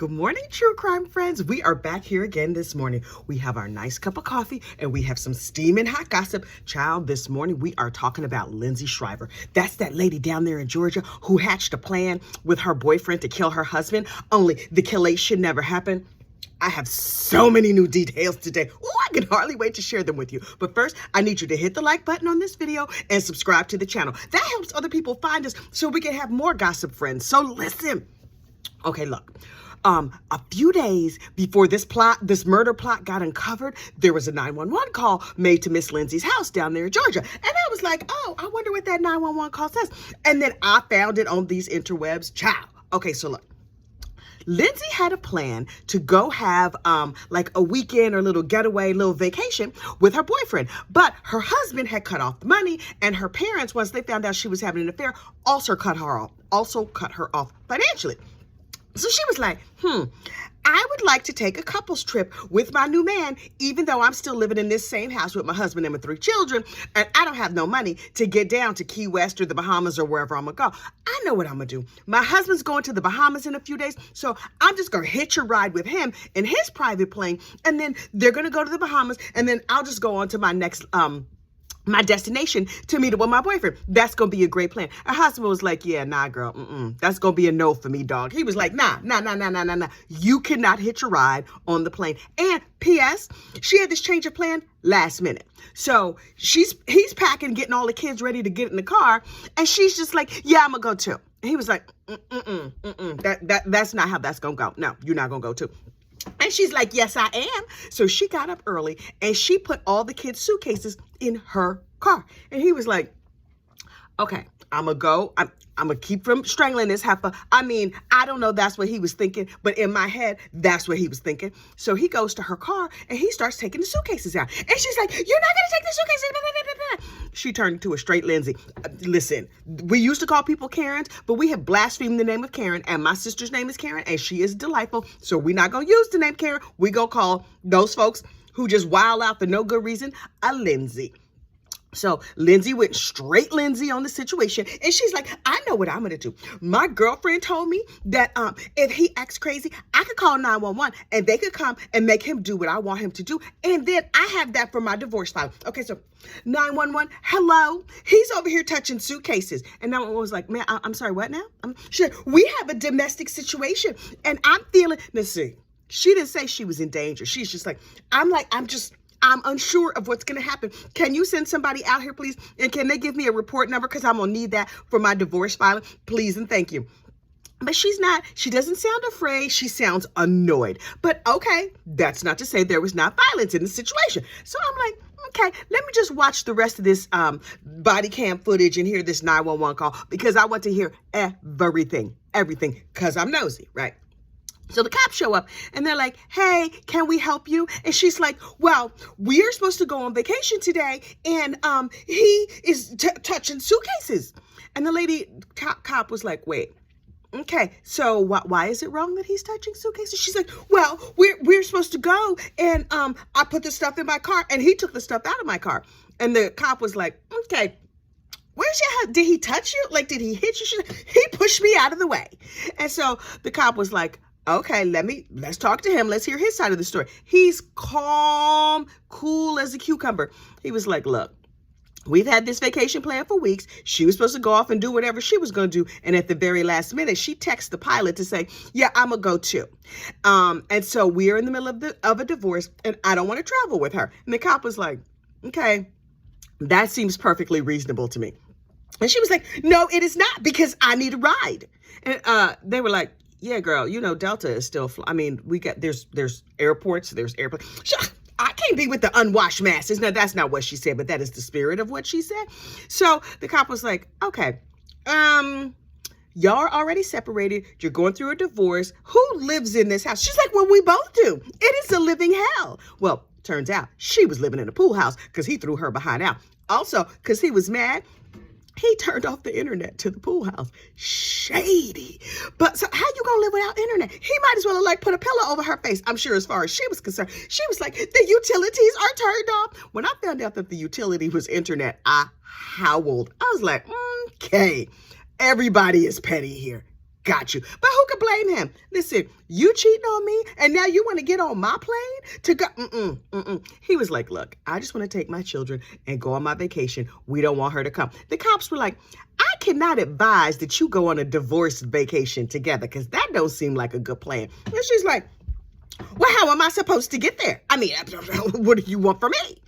Good morning, true crime friends. We are back here again this morning. We have our nice cup of coffee and we have some steaming hot gossip. Child, this morning we are talking about Lindsay Shriver. That's that lady down there in Georgia who hatched a plan with her boyfriend to kill her husband, only the killation never happened. I have so many new details today. Oh, I can hardly wait to share them with you. But first, I need you to hit the like button on this video and subscribe to the channel. That helps other people find us so we can have more gossip friends. So listen. Okay, look. A few days before this murder plot got uncovered, there was a 911 call made to Miss Lindsay's house down there in Georgia. And I was like, oh, I wonder what that 911 call says. And then I found it on these interwebs. Ciao. Okay, so look. Lindsay had a plan to go have like a weekend or little getaway, little vacation with her boyfriend. But her husband had cut off the money, and her parents, once they found out she was having an affair, also cut her off financially. So she was like, I would like to take a couple's trip with my new man, even though I'm still living in this same house with my husband and my 3 children, and I don't have no money to get down to Key West or the Bahamas or wherever I'm gonna go. I know what I'm gonna do. My husband's going to the Bahamas in a few days, so I'm just gonna hitch a ride with him in his private plane, and then they're gonna go to the Bahamas, and then I'll just go on to my next my destination to meet up with my boyfriend. That's gonna be a great plan. Her husband was like, yeah, nah, girl, that's gonna be a no for me, dog. He was like, nah. You cannot hitch a ride on the plane. And P.S., she had this change of plan last minute. So he's packing, getting all the kids ready to get in the car, and she's just like, yeah, I'm gonna go too. And he was like, that's not how that's gonna go. No, you're not gonna go too. And she's like, yes, I am. So she got up early and she put all the kids' suitcases in her car. And he was like, okay, I'm going to go. I'm going to keep from strangling this heifer. I mean, I don't know that's what he was thinking, but in my head, that's what he was thinking. So he goes to her car and he starts taking the suitcases out. And she's like, you're not going to take the suitcases. She turned into a straight Lindsay. Listen, we used to call people Karens, but we have blasphemed the name of Karen, and my sister's name is Karen, and she is delightful. So we're not going to use the name Karen. We going to call those folks who just wild out for no good reason a Lindsay. So Lindsay went straight Lindsay on the situation, and she's like, I know what I'm going to do. My girlfriend told me that if he acts crazy, I could call 911 and they could come and make him do what I want him to do. And then I have that for my divorce file. Okay, so 911, hello, he's over here touching suitcases. And 911 was like, man, I'm sorry, what now? We have a domestic situation and I'm feeling, let's see, she didn't say she was in danger. She's just like, I'm unsure of what's going to happen. Can you send somebody out here, please? And can they give me a report number? Because I'm going to need that for my divorce filing. Please and thank you. But she doesn't sound afraid. She sounds annoyed. But okay, that's not to say there was not violence in the situation. So I'm like, okay, let me just watch the rest of this body cam footage and hear this 911 call because I want to hear everything, because I'm nosy, right? So the cops show up and they're like, hey, can we help you? And she's like, well, we are supposed to go on vacation today. And he is touching suitcases. And the lady cop was like, wait, okay, so why is it wrong that he's touching suitcases? She's like, well, we're supposed to go. And I put the stuff in my car and he took the stuff out of my car. And the cop was like, okay, did he touch you? Like, did he hit you? She's like, he pushed me out of the way. And so the cop was like, okay, let's talk to him. Let's hear his side of the story. He's calm, cool as a cucumber. He was like, look, we've had this vacation plan for weeks. She was supposed to go off and do whatever she was going to do. And at the very last minute, she texts the pilot to say, yeah, I'm going to go too. And so we're in the middle of a divorce and I don't want to travel with her. And the cop was like, okay, that seems perfectly reasonable to me. And she was like, no, it is not because I need a ride. And they were like, yeah, girl, you know, Delta is still, there's airports, there's airplanes. I can't be with the unwashed masses. Now, that's not what she said, but that is the spirit of what she said. So the cop was like, okay, y'all are already separated. You're going through a divorce. Who lives in this house? She's like, well, we both do. It is a living hell. Well, turns out she was living in a pool house because he threw her behind out. Also, because he was mad, he turned off the internet to the pool house. Shady. But so how you gonna live without internet? He might as well have like put a pillow over her face. I'm sure as far as she was concerned, she was like, the utilities are turned off. When I found out that the utility was internet, I howled. I was like, okay, everybody is petty here. Got you. But who could blame him? Listen, you cheating on me, and now you want to get on my plane to go? He was like, look, I just want to take my children and go on my vacation. We don't want her to come. The cops were like, I cannot advise that you go on a divorce vacation together because that don't seem like a good plan. And she's like, well, how am I supposed to get there? I mean, what do you want from me?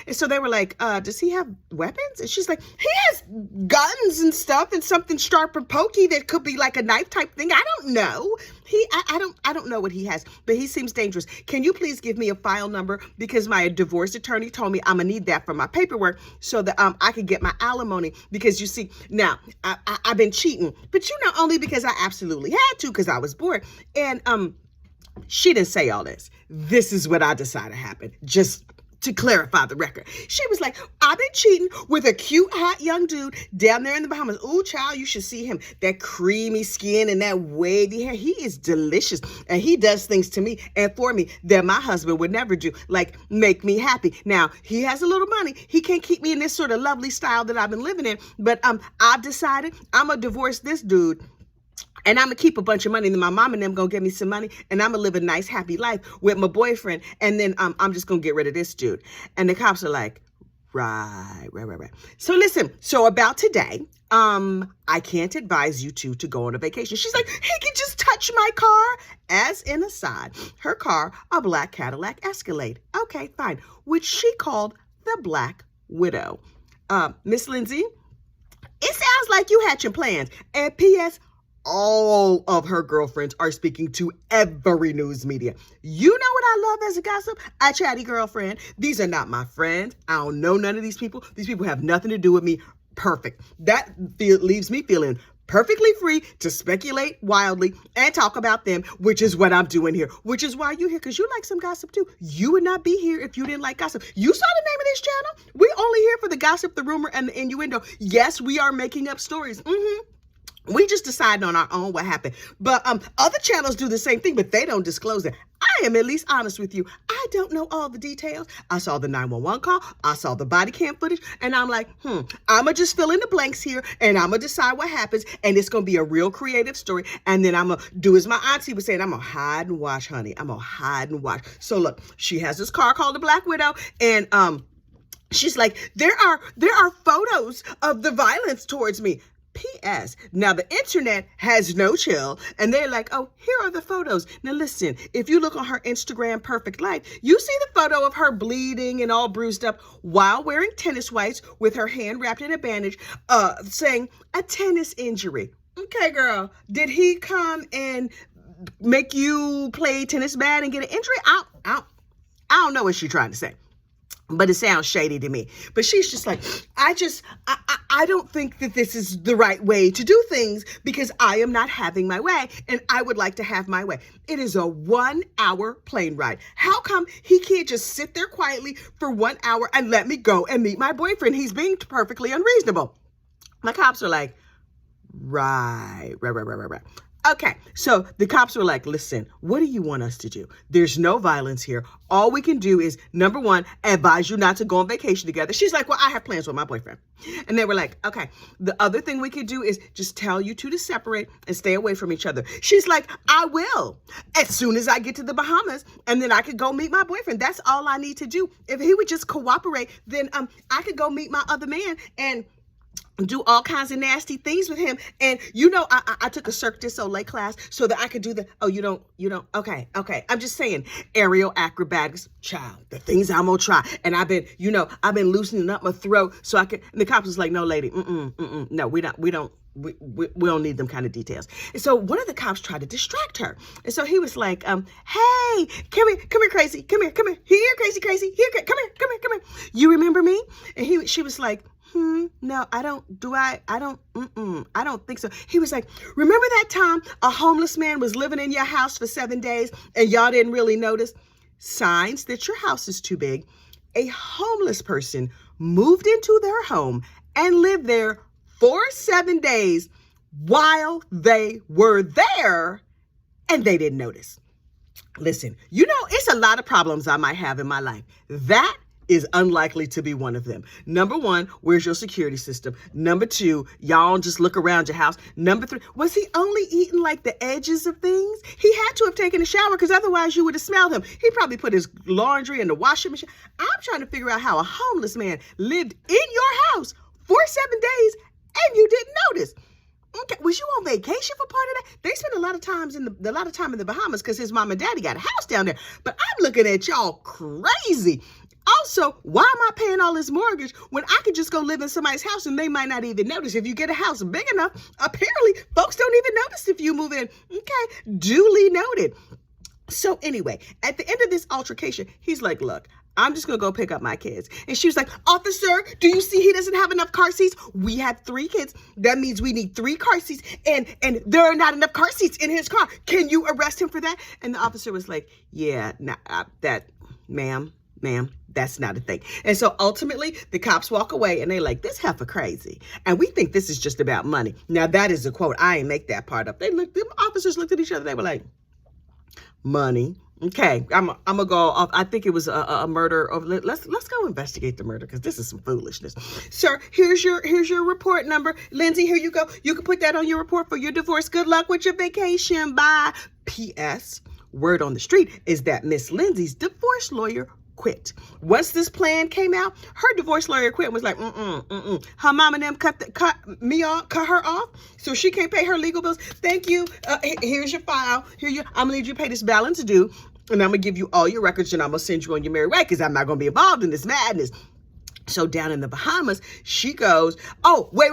And so they were like, does he have weapons? And she's like, he has guns and stuff and something sharp and pokey that could be like a knife type thing. I don't know. I don't know what he has, but he seems dangerous. Can you please give me a file number? Because my divorce attorney told me I'm gonna need that for my paperwork so that I could get my alimony. Because you see, now I've been cheating, but only because I absolutely had to because I was bored. And she didn't say all this. This is what I decided happened. Just to clarify the record. She was like, I've been cheating with a cute, hot young dude down there in the Bahamas. Ooh, child, you should see him. That creamy skin and that wavy hair. He is delicious. And he does things to me and for me that my husband would never do, like make me happy. Now, he has a little money. He can't keep me in this sort of lovely style that I've been living in. But I've decided I'm going to divorce this dude. And I'm going to keep a bunch of money. And then my mom and them going to give me some money. And I'm going to live a nice, happy life with my boyfriend. And then I'm just going to get rid of this dude. And the cops are like, right. So listen, so about today, I can't advise you two to go on a vacation. She's like, he can just touch my car. As an aside, her car, a black Cadillac Escalade. Okay, fine. Which she called the Black Widow. Miss Lindsay, it sounds like you hatching plans. And P.S., all of her girlfriends are speaking to every news media. You know what I love as a gossip? A chatty girlfriend. These are not my friends. I don't know none of these people. These people have nothing to do with me. Perfect. That leaves me feeling perfectly free to speculate wildly and talk about them, which is what I'm doing here, which is why you're here, because you like some gossip too. You would not be here if you didn't like gossip. You saw the name of this channel. We're only here for the gossip, the rumor, and the innuendo. Yes, we are making up stories. We just decided on our own what happened. But other channels do the same thing, but they don't disclose it. I am at least honest with you. I don't know all the details. I saw the 911 call. I saw the body cam footage. And I'm like, I'm going to just fill in the blanks here. And I'm going to decide what happens. And it's going to be a real creative story. And then I'm going to do as my auntie was saying. I'm going to hide and watch, honey. I'm going to hide and watch. So look, she has this car called the Black Widow. And she's like, there are photos of the violence towards me. P.S. Now, the internet has no chill, and they're like, oh, here are the photos. Now, listen, if you look on her Instagram Perfect Life, you see the photo of her bleeding and all bruised up while wearing tennis whites with her hand wrapped in a bandage, saying a tennis injury. Okay, girl, did he come and make you play tennis bad and get an injury? I don't know what she's trying to say. But it sounds shady to me. But she's just like, I don't think that this is the right way to do things because I am not having my way and I would like to have my way. It is a 1-hour plane ride. How come he can't just sit there quietly for 1 hour and let me go and meet my boyfriend? He's being perfectly unreasonable. My cops are like, right. Okay, so the cops were like, listen, what do you want us to do? There's no violence here. All we can do is, number one, advise you not to go on vacation together. She's like, well, I have plans with my boyfriend. And they were like, okay, the other thing we could do is just tell you two to separate and stay away from each other. She's like, I will, as soon as I get to the Bahamas, and then I could go meet my boyfriend. That's all I need to do. If he would just cooperate, then I could go meet my other man and do all kinds of nasty things with him. And I took a Cirque du Soleil class so that I could do you don't. Okay. I'm just saying, aerial acrobatics, child, the things I'm gonna try. And I've been loosening up my throat so I can, and the cops was like, no, lady, no, we don't need them kind of details. And so one of the cops tried to distract her. And so he was like, hey, come here, crazy. Come here. Here, crazy. Here, come here. You remember me? And she was like, no, I don't think so. He was like, remember that time a homeless man was living in your house for 7 days and y'all didn't really notice? Signs that your house is too big. A homeless person moved into their home and lived there for 7 days while they were there and they didn't notice. Listen, it's a lot of problems I might have in my life. That is unlikely to be one of them. Number one, where's your security system? Number two, y'all just look around your house. Number three, was he only eating like the edges of things? He had to have taken a shower because otherwise you would have smelled him. He probably put his laundry in the washing machine. I'm trying to figure out how a homeless man lived in your house for 7 days and you didn't notice. Okay, was you on vacation for part of that? They spent a lot of time in the Bahamas because his mom and daddy got a house down there. But I'm looking at y'all crazy. Also, why am I paying all this mortgage when I could just go live in somebody's house and they might not even notice? If you get a house big enough, apparently folks don't even notice if you move in. Okay, duly noted. So anyway, at the end of this altercation, he's like, look, I'm just going to go pick up my kids. And she was like, officer, do you see he doesn't have enough car seats? We have 3 kids. That means we need 3 car seats. And there are not enough car seats in his car. Can you arrest him for that? And the officer was like, yeah, ma'am, that's not a thing. And so ultimately the cops walk away and they're like, this heifer crazy. And we think this is just about money. Now that is a quote. I ain't make that part up. The officers looked at each other. They were like, money. Okay, I'm gonna go off. I think it was a murder. Let's go investigate the murder because this is some foolishness. Sir, here's your report number. Lindsay, here you go. You can put that on your report for your divorce. Good luck with your vacation. Bye. P.S. Word on the street is that Miss Lindsay's divorce lawyer quit. Once this plan came out, her divorce lawyer quit and was like, Her mom and them cut her off, so she can't pay her legal bills. Thank you. Here's your file. I'm gonna need you to pay this balance due, and I'm gonna give you all your records, and I'm gonna send you on your merry way because I'm not gonna be involved in this madness. So down in the Bahamas, she goes, oh, wait.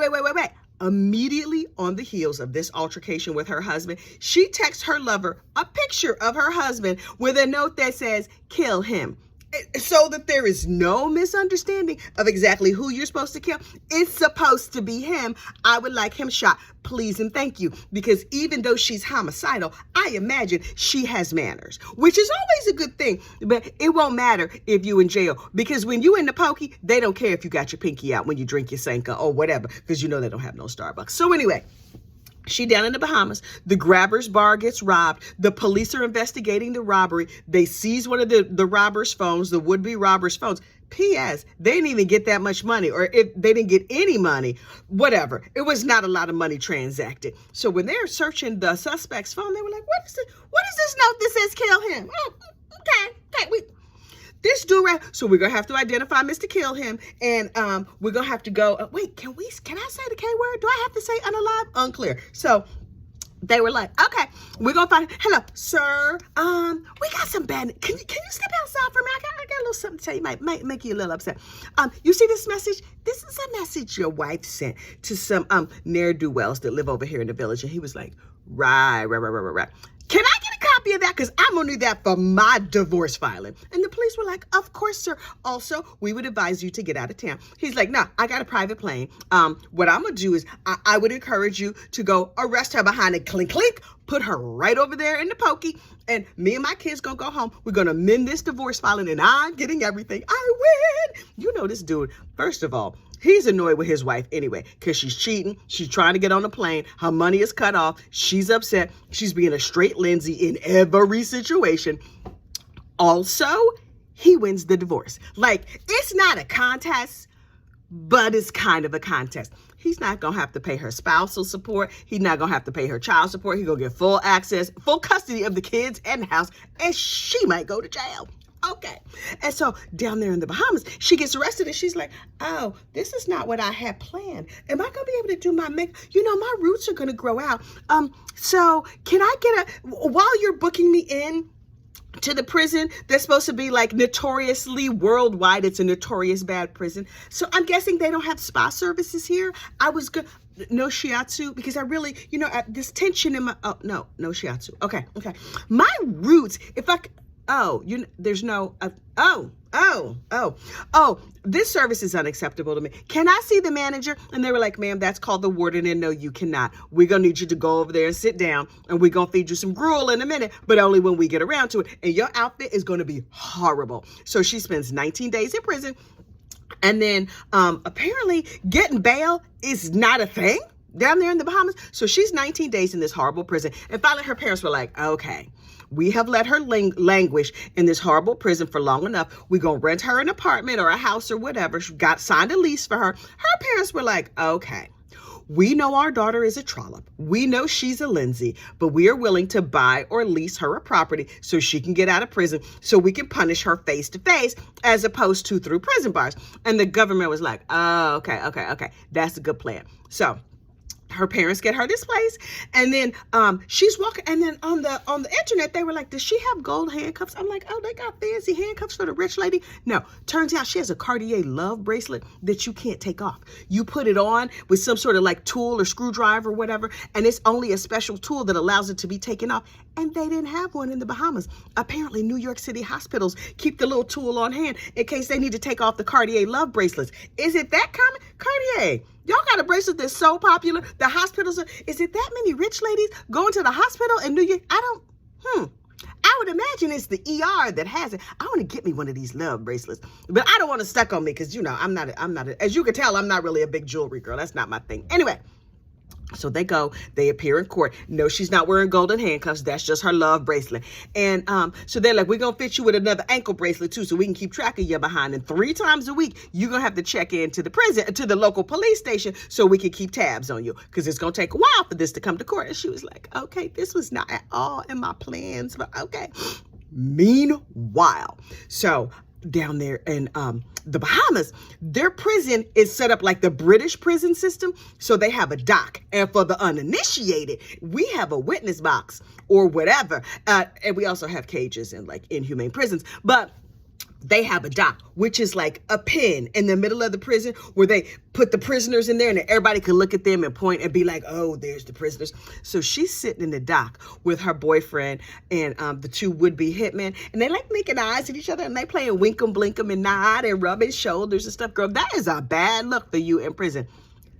Immediately on the heels of this altercation with her husband, she texts her lover a picture of her husband with a note that says, kill him. So that there is no misunderstanding of exactly who you're supposed to kill. It's supposed to be him. I would like him shot, please and thank you. Because even though she's homicidal, I imagine she has manners, which is always a good thing. But it won't matter if you in jail, because when you in the pokey, they don't care if you got your pinky out when you drink your Sanka or whatever, because you know they don't have no Starbucks. So anyway, she down in the Bahamas. The grabber's bar gets robbed. The police are investigating the robbery. They seize one of the robber's phones, the would-be robber's phones. P.S. They didn't even get that much money, or if they didn't get any money, whatever. It was not a lot of money transacted. So when they're searching the suspect's phone, they were like, what is this note that says kill him? Oh, okay. This dude, so we're going to have to identify Mr. Kill Him, and we're going to have to go, wait, can I say the K word? Do I have to say unalive? Unclear. So they were like, okay, we're going to find, hello, sir, we got some bad, can you step outside for me? I got a little something to tell you, might make you a little upset. You see this message? This is a message your wife sent to some ne'er-do-wells that live over here in the village. And he was like, right. Can I get a copy of that? Because I'm going to need that for my divorce filing. And the police were like, of course, sir. Also, we would advise you to get out of town. He's like, no, I got a private plane. What I'm going to do is I would encourage you to go arrest her behind a clink, put her right over there in the pokey. And me and my kids going to go home. We're going to mend this divorce filing and I'm getting everything. I win. You know this dude, first of all, he's annoyed with his wife anyway because she's cheating. She's trying to get on the plane. Her money is cut off. She's upset. She's being a straight Lindsay in every situation. Also, he wins the divorce. Like, it's not a contest, but it's kind of a contest. He's not going to have to pay her spousal support. He's not going to have to pay her child support. He's going to get full access, full custody of the kids and the house, and she might go to jail. Okay. And so down there in the Bahamas, she gets arrested and she's like, oh, this is not what I had planned. Am I going to be able to do my makeup? My roots are going to grow out. So can I get while you're booking me in to the prison that's supposed to be like notoriously worldwide, it's a notorious bad prison. So I'm guessing they don't have spa services here. I was good. No shiatsu, because I really, this tension in my, no shiatsu. Okay. My roots, if I, there's no, this service is unacceptable to me. Can I see the manager? And they were like, ma'am, that's called the warden. And no, you cannot. We're going to need you to go over there and sit down, and we're going to feed you some gruel in a minute, but only when we get around to it. And your outfit is going to be horrible. So she spends 19 days in prison. And then apparently getting bail is not a thing. down there in the Bahamas. So she's 19 days in this horrible prison. And finally, her parents were like, okay, we have let her languish in this horrible prison for long enough. We're going to rent her an apartment or a house or whatever. She signed a lease for her. Her parents were like, okay, we know our daughter is a trollop. We know she's a Lindsay, but we are willing to buy or lease her a property so she can get out of prison so we can punish her face to face as opposed to through prison bars. And the government was like, oh, okay. That's a good plan. So her parents get her this place, and then she's walking, and then on the internet they were like, does she have gold handcuffs? I'm like, oh, they got fancy handcuffs for the rich lady. No, turns out she has a Cartier love bracelet that you can't take off. You put it on with some sort of like tool or screwdriver or whatever, and it's only a special tool that allows it to be taken off. And they didn't have one in the Bahamas. Apparently New York City hospitals keep the little tool on hand in case they need to take off the Cartier love bracelets. Is it that common? Cartier, y'all got a bracelet that's so popular. The hospitals is it that many rich ladies going to the hospital in New York? I would imagine it's the ER that has it. I want to get me one of these love bracelets, but I don't want it stuck on me because, you know, I'm not, as you can tell, I'm not really a big jewelry girl. That's not my thing. Anyway. So they appear in court. No, she's not wearing golden handcuffs. That's just her love bracelet. And so they're like, we're going to fit you with another ankle bracelet too, so we can keep track of you behind. And 3 times a week, you're going to have to check into the prison, to the local police station, so we can keep tabs on you, because it's going to take a while for this to come to court. And she was like, okay, this was not at all in my plans, but okay. Meanwhile, so down there in the Bahamas, their prison is set up like the British prison system. So they have a dock. And for the uninitiated, we have a witness box or whatever. And we also have cages in like inhumane prisons. But they have a dock, which is like a pen in the middle of the prison where they put the prisoners in there and everybody can look at them and point and be like, oh, there's the prisoners. So she's sitting in the dock with her boyfriend and the 2 would-be hitmen, and they like making eyes at each other and they playing wink 'em, blink 'em, and nod and rubbing shoulders and stuff. Girl, that is a bad look for you in prison.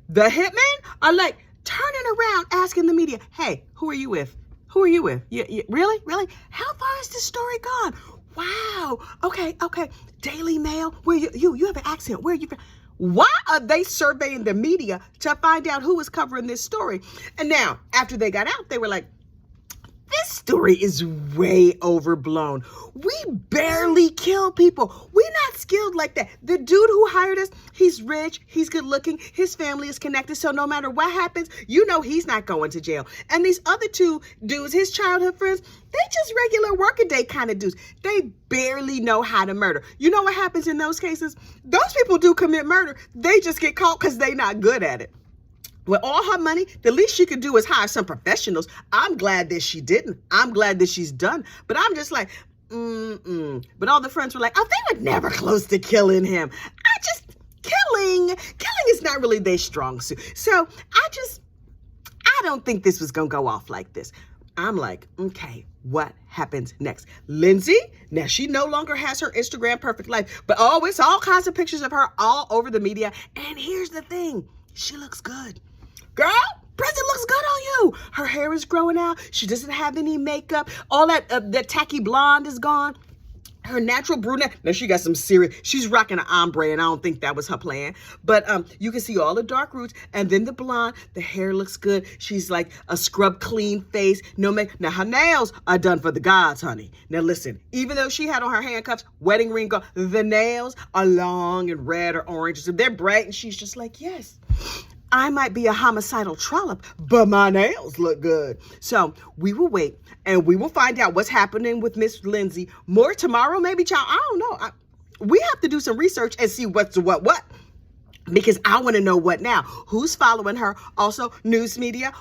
The hitmen are like turning around asking the media, hey, who are you with? Who are you with? Really? How far has this story gone? Wow. Okay. Daily Mail. Where you have an accent. Where are you from? Why are they surveying the media to find out who is covering this story? And now, after they got out, they were like, this story is way overblown. We barely kill people. We're not skilled like that. The dude who hired us, he's rich, he's good looking, his family is connected, so no matter what happens, you know he's not going to jail. And these other 2 dudes, his childhood friends, they just regular workaday kind of dudes. They barely know how to murder. You know what happens in those cases? Those people do commit murder. They just get caught because they're not good at it. With all her money, the least she could do is hire some professionals. I'm glad that she didn't. I'm glad that she's done. But I'm just like, But all the friends were like, oh, they were never close to killing him. Killing is not really their strong suit. So I don't think this was going to go off like this. I'm like, okay, what happens next? Lindsay, now she no longer has her Instagram perfect life, but it's all kinds of pictures of her all over the media. And here's the thing. She looks good. Girl, prison looks good on you. Her hair is growing out. She doesn't have any makeup. All that tacky blonde is gone. Her natural brunette. Now she got some serious. She's rocking an ombre, and I don't think that was her plan. But you can see all the dark roots, and then the blonde. The hair looks good. She's like a scrub clean face. No make. Now her nails are done for the gods, honey. Now listen. Even though she had on her handcuffs, wedding ring, the nails are long and red or orange. So they're bright, and she's just like, yes. I might be a homicidal trollop, but my nails look good. So we will wait and we will find out what's happening with Miss Lindsay. More tomorrow, maybe, child. I don't know. We have to do some research and see what's what. Because I want to know what now. Who's following her? Also, news media.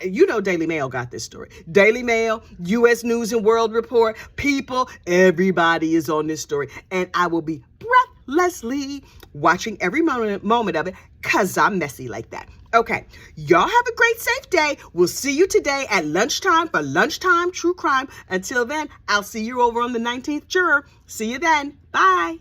Daily Mail got this story. Daily Mail, U.S. News and World Report, People, everybody is on this story. And I will be breathlessly watching every moment of it because I'm messy like that. Okay, y'all have a great, safe day. We'll see you today at lunchtime for Lunchtime True Crime. Until then, I'll see you over on the 19th Juror. See you then. Bye.